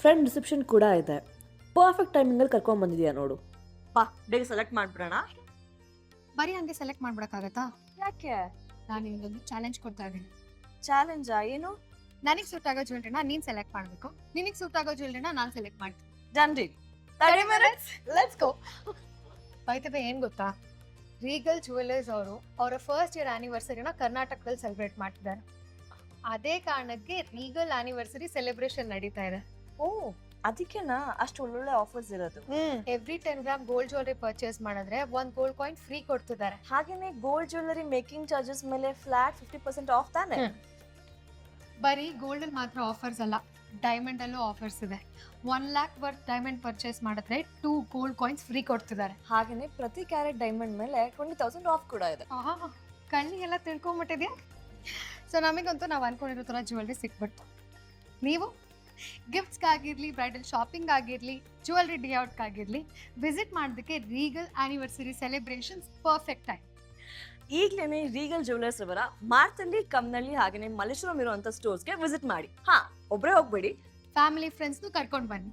Friend reception ಕೂಡ ಇದೆ. Perfect ಟೈಮಿಂಗಲ್ಲಿ ಕರ್ಕೊಂಡ್ಬಂದಿದ್ಯಾ ನೋಡು. ಬಾ ಬೇಗ ಸೆಲೆಕ್ಟ್ ಮಾಡ್ಬಿಡೋಣ. ಬರೀ ಹಂಗೆ ಸೆಲೆಕ್ಟ್ ಮಾಡ್ಬಿಡಕ್ಕಾಗತ್ತಾ? ಯಾಕೆ ನಾನು ನಿಮ್ಗೊಂದು ಚಾಲೆಂಜ್ ಕೊಡ್ತಾ ಇದ್ದೀನಿ. ಚಾಲೆಂಜಾ? ಏನು? ನನಗೆ ಸೂಟ್ ಆಗೋ ಜ್ಯುವೆಲ್ರಿನ ನೀನ್ ಸೆಲೆಕ್ಟ್ ಮಾಡ್ಬೇಕು, ನಿನಗೆ ಸೂಟ್ ಆಗೋ ಜ್ಯುವೆಲ್ರಿನ ನಾನು ಸೆಲೆಕ್ಟ್ ಮಾಡ್ತೀನಿ. Done deal. 30 minutes. Let's go. By the way, ಏನ್ ಗೊತ್ತಾ, ರೀಗಲ್ ಜುವೆಲ್ಲರ್ಸ್ ಅವರು ಅವರ ಫಸ್ಟ್ ಇಯರ್ ಆನಿವರ್ಸರಿನ ಕರ್ನಾಟಕದಲ್ಲಿ ಸೆಲೆಬ್ರೇಟ್ ಮಾಡ್ತಿದ್ದಾರೆ. ಅದೇ ಕಾರಣಕ್ಕೆ ರೀಗಲ್ ಆನಿವರ್ಸರಿ ಸೆಲೆಬ್ರೇಷನ್ ನಡೀತಾ ಇದೆ. ಓ, ಅದಕ್ಕೆನಾ ಅಷ್ಟು ಒಳ್ಳೊಳ್ಳೆ ಆಫರ್ಸ್ ಇರೋದು? Every 10 gram gold jewellery purchase ಮಾಡಿದ್ರೆ 1 ಗೋಲ್ಡ್ ಕಾಯಿನ್ ಫ್ರೀ ಕೊಡ್ತಿದ್ದಾರೆ. ಹಾಗೇನೆ ಗೋಲ್ಡ್ ಜ್ಯುವೆಲ್ಲರಿ ಮೇಕಿಂಗ್ ಚಾರ್ಜಸ್ ಮೇಲೆ ಫ್ಲಾಟ್ 50% ಆಫ್ ತಾನೆ? ಬರೀ ಗೋಲ್ಡ್ ಅಲ್ಲಿ ಮಾತ್ರ ಆಫರ್ಸ್ ಅಲ್ಲ, ಡೈಮಂಡ್ ಅಲ್ಲೂ ಆಫರ್ಸ್ ಇದೆ. 1 lakh ವರ್ತ್ ಡೈಮಂಡ್ ಪರ್ಚೇಸ್ ಮಾಡಿದ್ರೆ 2 ಗೋಲ್ಡ್ ಕಾಯಿನ್ಸ್ ಫ್ರೀ ಕೊಡ್ತಿದ್ದಾರೆ. ಹಾಗೇನೆ ಪ್ರತಿ ಕ್ಯಾರೆಟ್ ಡೈಮಂಡ್ ಮೇಲೆ 20,000 ಆಫ್ ಕೂಡ ಇದೆ. ಕಣ್ಣಿಗೆಲ್ಲ ತಿಳ್ಕೊಂಬಿಟ್ಟಿದ್ಯಾ? ಸೊ ನಮಗಂತೂ ನಾವು ಅನ್ಕೊಂಡಿರೋ ಥರ ಜ್ಯುವೆಲ್ರಿ ಸಿಕ್ಬಿಡ್ತು. ನೀವು ಗಿಫ್ಟ್ಸ್ಗಾಗಿರಲಿ, ಬ್ರೈಡಲ್ ಶಾಪಿಂಗ್ ಆಗಿರಲಿ, ಜ್ಯುವೆಲ್ರಿ ಡಿಔಟ್ಗಾಗಿರಲಿ ವಿಸಿಟ್ ಮಾಡೋದಕ್ಕೆ Regal anniversary celebrations perfect time. ಈಗ್ಲೇನೆ ರೀಗಲ್ ಜ್ಯುವೆಲ್ಲರ್ಸ್ ಅವರ ಮಾರ್ತಳ್ಳಿ, ಕಮ್ನಳ್ಳಿ ಹಾಗೇನೆ ಮಲ್ಲೇಶ್ವರಂ ಇರುವಂತ ಸ್ಟೋರ್ಸ್ಗೆ ವಿಸಿಟ್ ಮಾಡಿ. ಒಬ್ರೇ ಹೋಗ್ಬೇಡಿ, ಫ್ಯಾಮಿಲಿ ಫ್ರೆಂಡ್ಸ್ನು ಕರ್ಕೊಂಡು ಬನ್ನಿ.